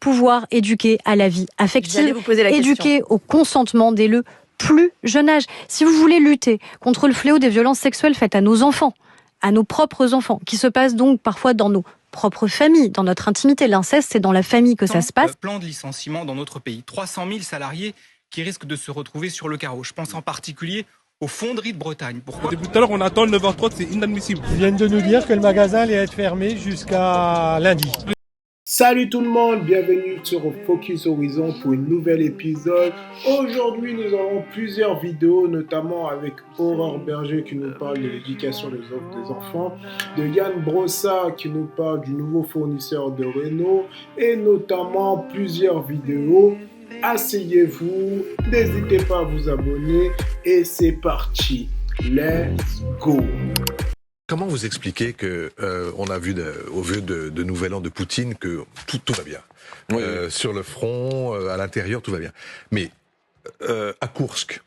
pouvoir éduquer à la vie affective, éduquer au consentement dès le plus jeune âge. Si vous voulez lutter contre le fléau des violences sexuelles faites à nos enfants, à nos propres enfants, qui se passent donc parfois dans nos propres familles, dans notre intimité. L'inceste, c'est dans la famille que ça se passe. Plan de licenciement dans notre pays. 300 000 salariés qui risquent de se retrouver sur le carreau. Je pense en particulier aux fonderies de Bretagne. Pourquoi ? Depuis tout à l'heure, on attend le 9h30, c'est inadmissible. Ils viennent de nous dire que le magasin allait être fermé jusqu'à lundi. Salut tout le monde, bienvenue sur Focus Horizon pour un nouvel épisode. Aujourd'hui, nous avons plusieurs vidéos, notamment avec Aurore Berger qui nous parle de l'éducation des enfants, de Yann Brossard qui nous parle du nouveau fournisseur de Renault et notamment plusieurs vidéos. Asseyez-vous, n'hésitez pas à vous abonner et c'est parti. Let's go! Comment vous expliquez que on a vu au vu de Nouvel An de Poutine que tout va bien sur le front, à l'intérieur tout va bien, mais à Koursk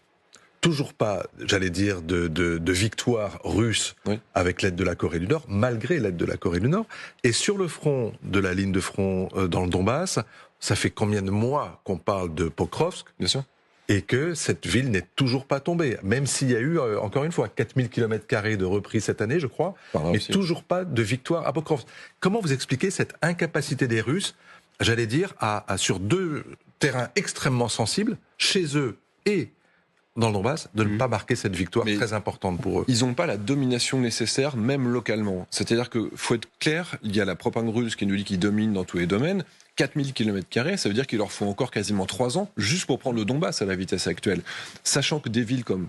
toujours pas, j'allais dire, de victoire russe avec l'aide de la Corée du Nord, malgré l'aide de la Corée du Nord, et sur le front de la ligne de front dans le Donbass, ça fait combien de mois qu'on parle de Pokrovsk, bien sûr, et que cette ville n'est toujours pas tombée, même s'il y a eu, encore une fois, 4000 km² de repris cette année, je crois, mais toujours pas de victoire à Pokrovsk. Comment vous expliquez cette incapacité des Russes, j'allais dire, sur deux terrains extrêmement sensibles, chez eux et dans le Donbass, de ne pas marquer cette victoire très importante pour eux? Ils n'ont pas la domination nécessaire, même localement. C'est-à-dire qu'il faut être clair, il y a la propagande russe qui nous dit qu'ils dominent dans tous les domaines. 4000 km², ça veut dire qu'il leur faut encore quasiment 3 ans juste pour prendre le Donbass à la vitesse actuelle. Sachant que des villes comme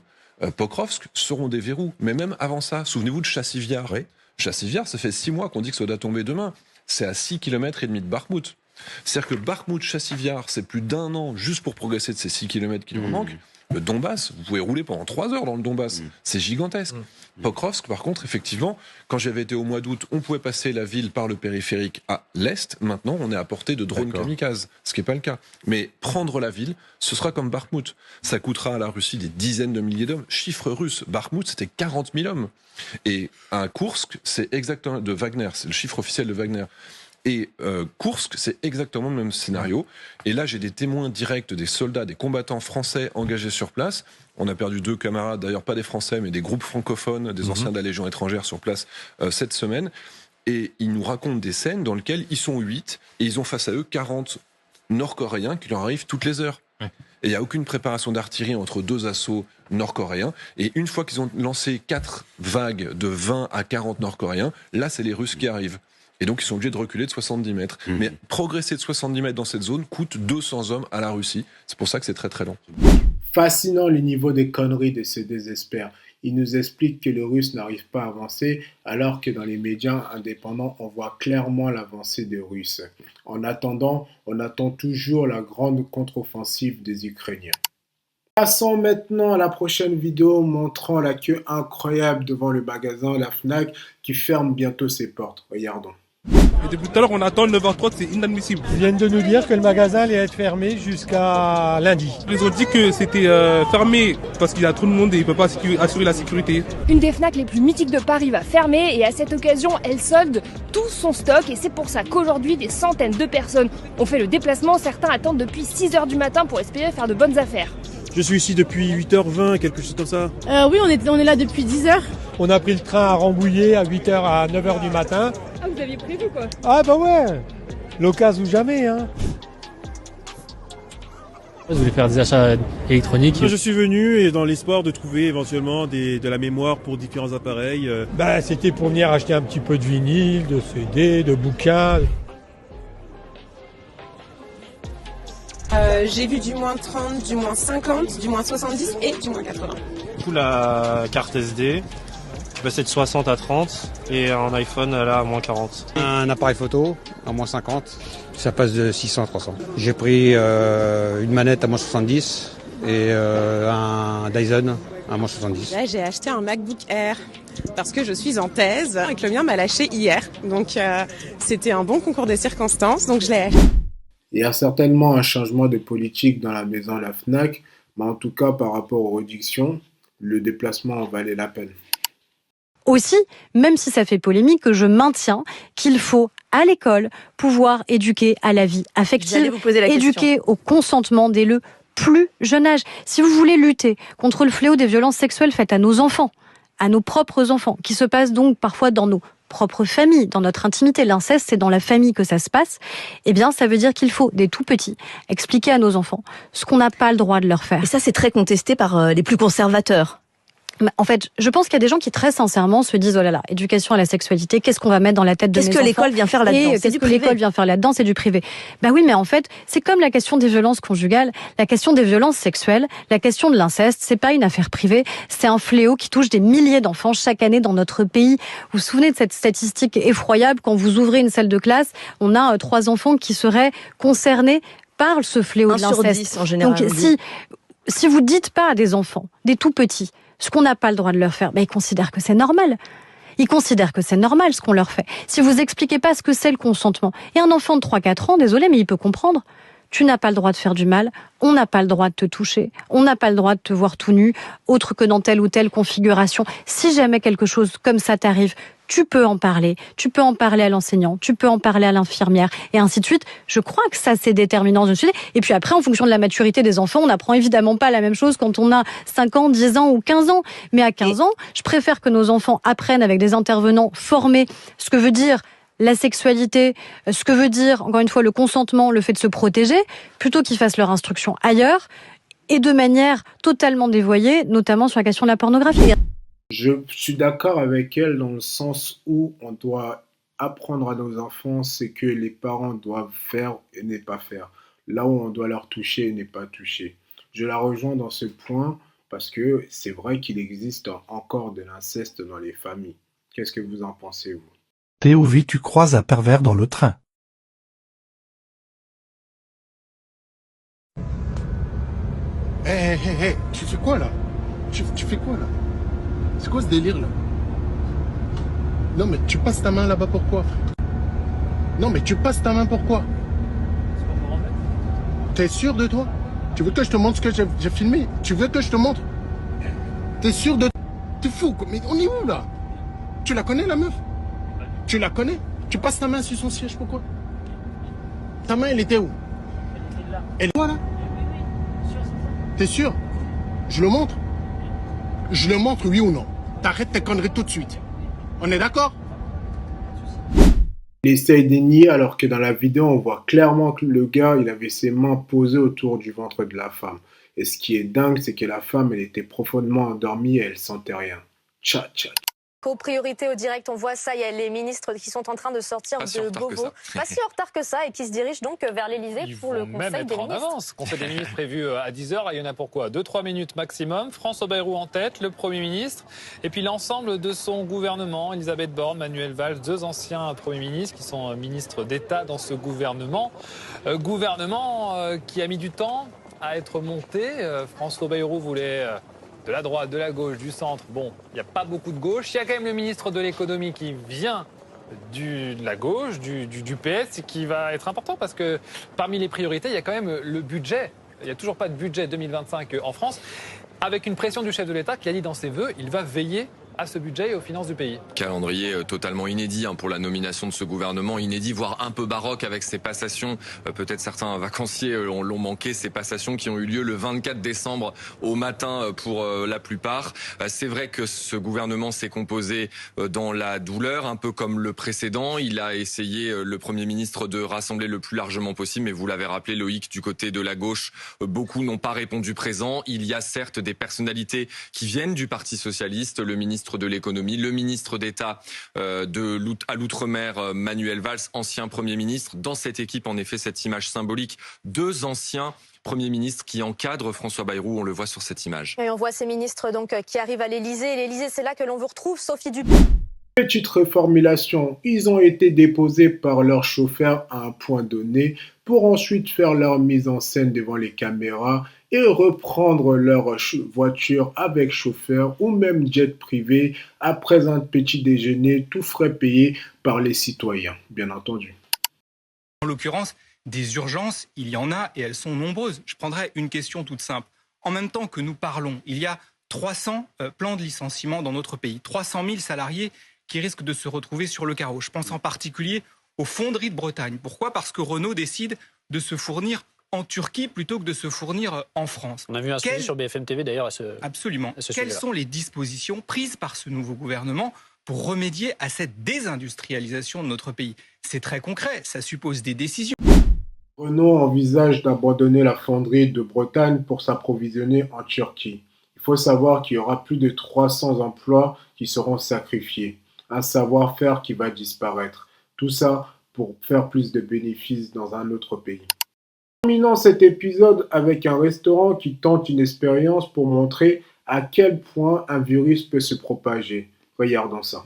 Pokrovsk seront des verrous. Mais même avant ça, souvenez-vous de Chassivyar. Chassivyar, ça fait 6 mois qu'on dit que ça doit tomber demain. C'est à 6,5 km de Bakhmout. C'est-à-dire que Bakhmout-Chassivyar, c'est plus d'1 an juste pour progresser de ces 6 km qui leur manquent. Le Donbass, vous pouvez rouler pendant 3 heures dans le Donbass. C'est gigantesque. Pokrovsk, par contre, effectivement, quand j'avais été au mois d'août, on pouvait passer la ville par le périphérique à l'est. Maintenant, on est à portée de drones kamikazes, ce qui n'est pas le cas. Mais prendre la ville, ce sera comme Bakhmout. Ça coûtera à la Russie des dizaines de milliers d'hommes. Chiffre russe, Bakhmout, c'était 40 000 hommes. Et à Koursk, c'est exactement de Wagner, c'est le chiffre officiel de Wagner. Et Koursk, c'est exactement le même scénario. Et là, j'ai des témoins directs des soldats, des combattants français engagés sur place. On a perdu 2 camarades, d'ailleurs pas des Français, mais des groupes francophones, des anciens de la Légion étrangère sur place cette semaine. Et ils nous racontent des scènes dans lesquelles ils sont 8 et ils ont face à eux 40 Nord-Coréens qui leur arrivent toutes les heures. Et il n'y a aucune préparation d'artillerie entre 2 assauts nord-coréens. Et une fois qu'ils ont lancé 4 vagues de 20 à 40 Nord-Coréens, là, c'est les Russes qui arrivent. Et donc, ils sont obligés de reculer de 70 mètres. Mais progresser de 70 mètres dans cette zone coûte 200 hommes à la Russie. C'est pour ça que c'est très très long. Fascinant le niveau des conneries de ce désespoir. Il nous explique que les Russes n'arrivent pas à avancer, alors que dans les médias indépendants, on voit clairement l'avancée des Russes. En attendant, on attend toujours la grande contre-offensive des Ukrainiens. Passons maintenant à la prochaine vidéo montrant la queue incroyable devant le magasin La Fnac qui ferme bientôt ses portes. Regardons. Et depuis tout à l'heure, on attend le 9h30, c'est inadmissible. Ils viennent de nous dire que le magasin allait être fermé jusqu'à lundi. Ils ont dit que c'était fermé parce qu'il y a trop de monde et ils ne peuvent pas assurer la sécurité. Une des Fnac les plus mythiques de Paris va fermer et à cette occasion, elle solde tout son stock. Et c'est pour ça qu'aujourd'hui, des centaines de personnes ont fait le déplacement. Certains attendent depuis 6h du matin pour espérer faire de bonnes affaires. Je suis ici depuis 8h20, quelque chose comme ça. Oui, on est là depuis 10h. On a pris le train à Rambouillet à 8h à 9h du matin. Ah, vous aviez prévu quoi? Ah bah ouais, l'occasion ou jamais hein. Je voulais faire des achats électroniques. Je suis venu et dans l'espoir de trouver éventuellement de la mémoire pour différents appareils. C'était pour venir acheter un petit peu de vinyle, de CD, de bouquins. J'ai vu du moins 30, du moins 50, du moins 70 et du moins 80. Du coup, la carte SD, je suis passé de 60 à 30 et un iPhone là à moins 40. Un appareil photo à moins 50, ça passe de 600 à 300. J'ai pris une manette à moins 70 et un Dyson à moins 70. Là, j'ai acheté un MacBook Air parce que je suis en thèse et que le mien m'a lâché hier. Donc, c'était un bon concours de circonstances, donc je l'ai acheté. Il y a certainement un changement de politique dans la maison La Fnac, mais en tout cas par rapport aux réductions, le déplacement en valait la peine. aussi, même si ça fait polémique, que je maintiens qu'il faut, à l'école, pouvoir éduquer à la vie affective, éduquer au consentement dès le plus jeune âge. Si vous voulez lutter contre le fléau des violences sexuelles faites à nos enfants, à nos propres enfants, qui se passent donc parfois dans nos propres familles, dans notre intimité, l'inceste, c'est dans la famille que ça se passe, eh bien, ça veut dire qu'il faut, dès tout petits, expliquer à nos enfants ce qu'on n'a pas le droit de leur faire. Et ça, c'est très contesté par les plus conservateurs. En fait, je pense qu'il y a des gens qui très sincèrement se disent oh là là, éducation à la sexualité, qu'est-ce qu'on va mettre dans la tête de mes enfants ? Qu'est-ce que l'école vient faire là-dedans ? Qu'est-ce que l'école vient faire là-dedans ? C'est du privé. Bah oui, mais en fait, c'est comme la question des violences conjugales, la question des violences sexuelles, la question de l'inceste, c'est pas une affaire privée, c'est un fléau qui touche des milliers d'enfants chaque année dans notre pays. Vous vous souvenez de cette statistique effroyable, quand vous ouvrez une salle de classe, on a 3 enfants qui seraient concernés par ce fléau de l'inceste. 1 sur 10 en général. Donc si vous dites pas à des enfants, des tout petits, ce qu'on n'a pas le droit de leur faire, ils considèrent que c'est normal. Ils considèrent que c'est normal ce qu'on leur fait. Si vous expliquez pas ce que c'est le consentement, et un enfant de 3-4 ans, désolé, mais il peut comprendre. Tu n'as pas le droit de faire du mal, on n'a pas le droit de te toucher, on n'a pas le droit de te voir tout nu, autre que dans telle ou telle configuration. Si jamais quelque chose comme ça t'arrive, tu peux en parler à l'enseignant, tu peux en parler à l'infirmière, et ainsi de suite. Je crois que ça, c'est déterminant. Et puis après, en fonction de la maturité des enfants, on n'apprend évidemment pas la même chose quand on a 5 ans, 10 ans ou 15 ans. Mais à 15 ans, je préfère que nos enfants apprennent avec des intervenants formés ce que veut dire la sexualité, ce que veut dire, encore une fois, le consentement, le fait de se protéger, plutôt qu'ils fassent leur instruction ailleurs, et de manière totalement dévoyée, notamment sur la question de la pornographie. Je suis d'accord avec elle dans le sens où on doit apprendre à nos enfants ce que les parents doivent faire et ne pas faire. Là où on doit leur toucher et ne pas toucher. Je la rejoins dans ce point parce que c'est vrai qu'il existe encore de l'inceste dans les familles. Qu'est-ce que vous en pensez, vous ? Théovie, tu croises un pervers dans le train. Hé, tu fais quoi là ? Tu fais quoi là ? C'est quoi ce délire là ? Non mais tu passes ta main là-bas pourquoi ? Non mais tu passes ta main pourquoi ? T'es sûr de toi ? Tu veux que je te montre ce que j'ai filmé ? Tu veux que je te montre ? T'es sûr de toi ? T'es fou quoi ? Mais on est où là ? Tu la connais la meuf ? Tu la connais ? Tu passes ta main sur son siège, pourquoi ? Ta main, elle était où ? Elle est là ? T'es sûr ? Je le montre ? Je le montre, oui ou non ? T'arrêtes tes conneries tout de suite. On est d'accord ? Il essaye de nier alors que dans la vidéo, on voit clairement que le gars, il avait ses mains posées autour du ventre de la femme. Et ce qui est dingue, c'est que la femme, elle était profondément endormie et elle sentait rien. Tcha, tcha. Priorité au direct, on voit ça, il y a les ministres qui sont en train de sortir de Beauvau. Pas si en retard que ça et qui se dirigent donc vers l'Elysée pour le Conseil des ministres. Avance. Conseil des ministres prévu à 10h, il y en a pour quoi ? 2-3 minutes maximum. François Bayrou en tête, le Premier ministre, et puis l'ensemble de son gouvernement, Elisabeth Borne, Manuel Valls, 2 anciens Premiers ministres qui sont ministres d'État dans ce gouvernement. Gouvernement qui a mis du temps à être monté. François Bayrou voulait... de la droite, de la gauche, du centre. Bon, il n'y a pas beaucoup de gauche. Il y a quand même le ministre de l'économie qui vient de la gauche, du PS, qui va être important parce que parmi les priorités, il y a quand même le budget. Il n'y a toujours pas de budget 2025 en France, avec une pression du chef de l'État qui a dit dans ses vœux, il va veiller à ce budget et aux finances du pays. Calendrier totalement inédit pour la nomination de ce gouvernement, inédit, voire un peu baroque avec ces passations. Peut-être certains vacanciers l'ont manqué, ces passations qui ont eu lieu le 24 décembre au matin pour la plupart. C'est vrai que ce gouvernement s'est composé dans la douleur, un peu comme le précédent. Il a essayé, le Premier ministre, de rassembler le plus largement possible, mais vous l'avez rappelé, Loïc, du côté de la gauche, beaucoup n'ont pas répondu présent. Il y a certes des personnalités qui viennent du Parti socialiste, le ministre de l'économie, le ministre d'État à l'outre-mer, Manuel Valls, ancien Premier ministre. Dans cette équipe, en effet, cette image symbolique, 2 anciens Premiers ministres qui encadrent François Bayrou, on le voit sur cette image. Et on voit ces ministres donc qui arrivent à l'Elysée. L'Elysée, c'est là que l'on vous retrouve, Sophie Dupont. Petite reformulation, ils ont été déposés par leur chauffeur à un point donné pour ensuite faire leur mise en scène devant les caméras et reprendre leur voiture avec chauffeur ou même jet privé après un petit déjeuner, tout frais payé par les citoyens, bien entendu. En l'occurrence, des urgences, il y en a et elles sont nombreuses. Je prendrai une question toute simple. En même temps que nous parlons, il y a 300 plans de licenciement dans notre pays, 300 000 salariés qui risquent de se retrouver sur le carreau. Je pense en particulier aux fonderies de Bretagne. Pourquoi ? Parce que Renault décide de se fournir en Turquie plutôt que de se fournir en France. On a vu un sujet sur BFM TV d'ailleurs à ce Absolument. Quelles sont les dispositions prises par ce nouveau gouvernement pour remédier à cette désindustrialisation de notre pays? C'est très concret, ça suppose des décisions. Renault envisage d'abandonner la fonderie de Bretagne pour s'approvisionner en Turquie. Il faut savoir qu'il y aura plus de 300 emplois qui seront sacrifiés, un savoir-faire qui va disparaître. Tout ça pour faire plus de bénéfices dans un autre pays. Terminons cet épisode avec un restaurant qui tente une expérience pour montrer à quel point un virus peut se propager. Regardons ça.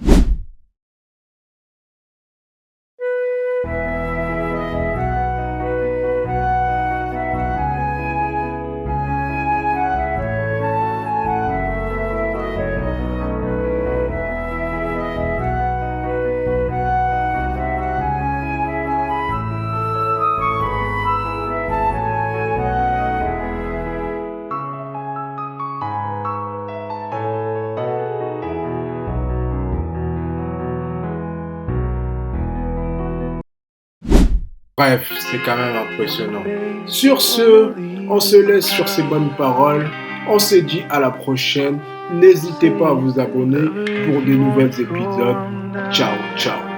Bref, c'est quand même impressionnant. Sur ce, on se laisse sur ces bonnes paroles. On se dit à la prochaine. N'hésitez pas à vous abonner pour de nouveaux épisodes. Ciao, ciao.